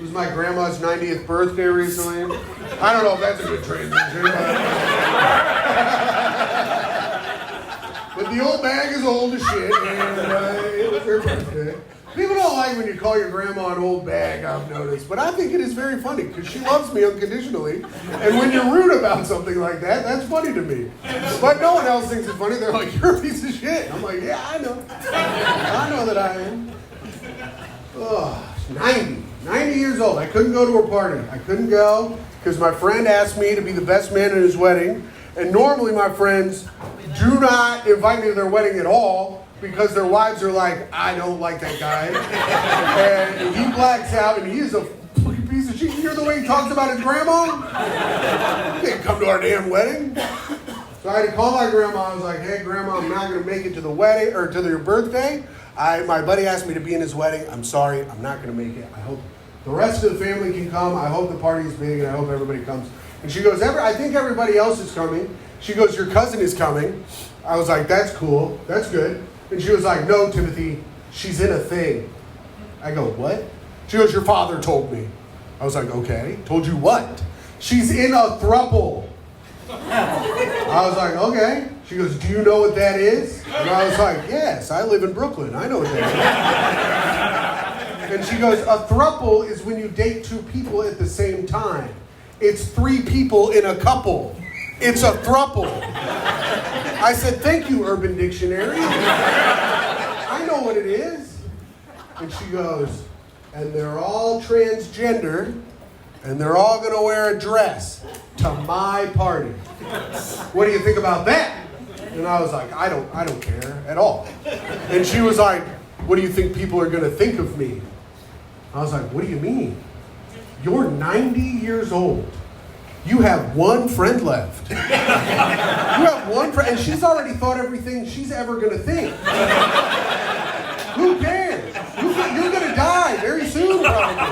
It was my grandma's 90th birthday recently. I don't know if that's a good transition, but the old bag is old as shit, and it was her birthday. People don't like when you call your grandma an old bag, I've noticed, but I think it is very funny because she loves me unconditionally, and when you're rude about something like that, that's funny to me. But no one else thinks it's funny. They're like, you're a piece of shit. I'm like, yeah, I know. I know that I am. Oh, 90 years old. I couldn't go to her party. I couldn't go because my friend asked me to be the best man at his wedding, and normally my friends do not invite me to their wedding at all, because their wives are like, I don't like that guy. And he blacks out, and he is a fucking piece of shit. You hear the way he talks about his grandma? He didn't come to our damn wedding. So I had to call my grandma. I was like, hey, grandma, I'm not going to make it to the wedding, or to your birthday. My buddy asked me to be in his wedding. I'm sorry, I'm not going to make it. I hope the rest of the family can come. I hope the party is big, and I hope everybody comes. And she goes, I think everybody else is coming. She goes, your cousin is coming. I was like, that's cool. That's good. And she was like, no, Timothy, she's in a thing. I go, what? She goes, your father told me. I was like, okay. Told you what? She's in a throuple. I was like, okay. She goes, do you know what that is? And I was like, yes, I live in Brooklyn. I know what that is. And she goes, a throuple is when you date two people at the same time. It's 3 people in a couple. It's a throuple. I said, thank you, Urban Dictionary. I know what it is. And she goes, and they're all transgender, and they're all going to wear a dress to my party. What do you think about that? And I was like, I don't care at all. And she was like, what do you think people are going to think of me? I was like, what do you mean? You're 90 years old. You have one friend left. You have one friend, and she's already thought everything she's ever going to think. Who cares? You're going to die very soon, probably.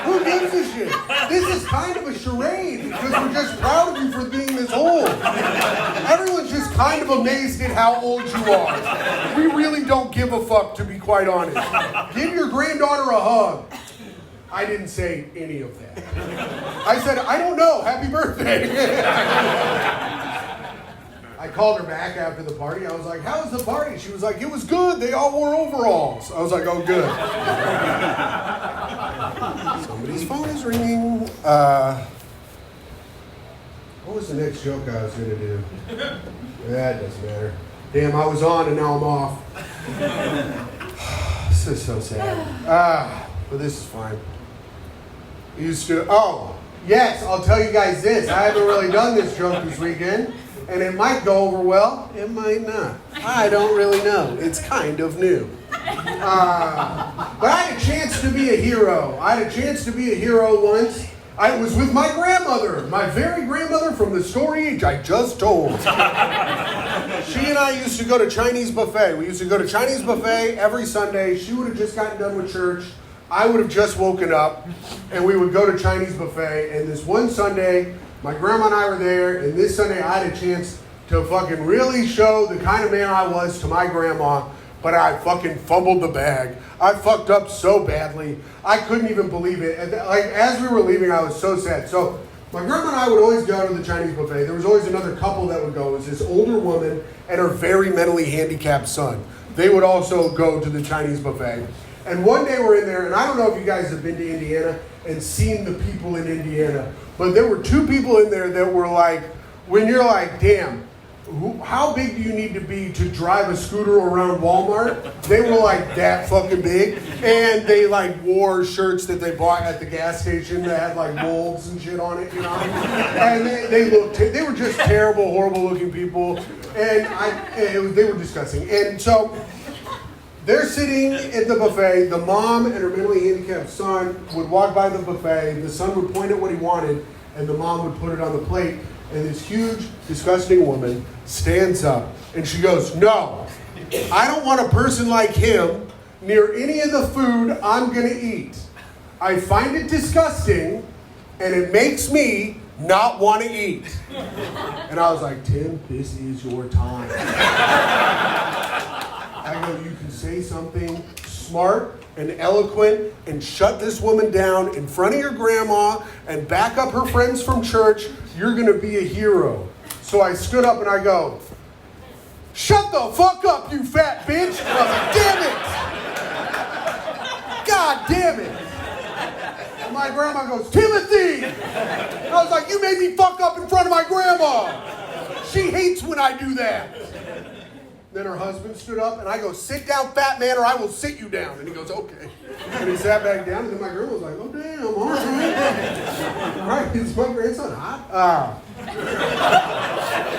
Who gives a shit? This is kind of a charade because we're just proud of you for being this old. Everyone's just kind of amazed at how old you are. We really don't give a fuck, to be quite honest. Give your granddaughter a hug. I didn't say any of that. I said, I don't know, happy birthday. I called her back after the party. I was like, how was the party? She was like, it was good. They all wore overalls. I was like, oh, good. Somebody's phone is ringing. What was the next joke I was going to do? That doesn't matter. Damn, I was on and now I'm off. This is so sad. But this is fine. Yes, I'll tell you guys this. I haven't really done this joke this weekend, and it might go over well, it might not. I don't really know. It's kind of new. But I had a chance to be a hero. I had a chance to be a hero once. I was with my grandmother, my very grandmother from the story I just told. She and I used to go to Chinese buffet. We used to go to Chinese buffet every Sunday. She would have just gotten done with church. I would have just woken up, and we would go to Chinese buffet. And this one Sunday, my grandma and I were there, and this Sunday I had a chance to fucking really show the kind of man I was to my grandma, but I fucking fumbled the bag. I fucked up so badly. I couldn't even believe it. And like, as we were leaving, I was so sad. So my grandma and I would always go to the Chinese buffet. There was always another couple that would go. It was this older woman and her very mentally handicapped son. They would also go to the Chinese buffet. And one day we're in there, and I don't know if you guys have been to Indiana and seen the people in Indiana, but there were 2 people in there that were like, when you're like, damn, how big do you need to be to drive a scooter around Walmart? They were like that fucking big, and they like wore shirts that they bought at the gas station that had like molds and shit on it, you know? And they were just terrible, horrible looking people, and they were disgusting. And so they're sitting at the buffet. The mom and her mentally handicapped son would walk by the buffet. The son would point at what he wanted, and the mom would put it on the plate. And this huge, disgusting woman stands up, and she goes, no, I don't want a person like him near any of the food I'm going to eat. I find it disgusting, and it makes me not want to eat. And I was like, Tim, this is your time. I go, you can say something smart and eloquent and shut this woman down in front of your grandma and back up her friends from church, you're going to be a hero. So I stood up and I go, shut the fuck up, you fat bitch. And I was like, damn it. God damn it. And my grandma goes, Timothy. And I was like, you made me fuck up in front of my grandma. She hates when I do that. Then her husband stood up, and I go, sit down, fat man, or I will sit you down. And he goes, okay. And he sat back down, and then my grandma was like, oh, damn, all right. All right, is my grandson hot?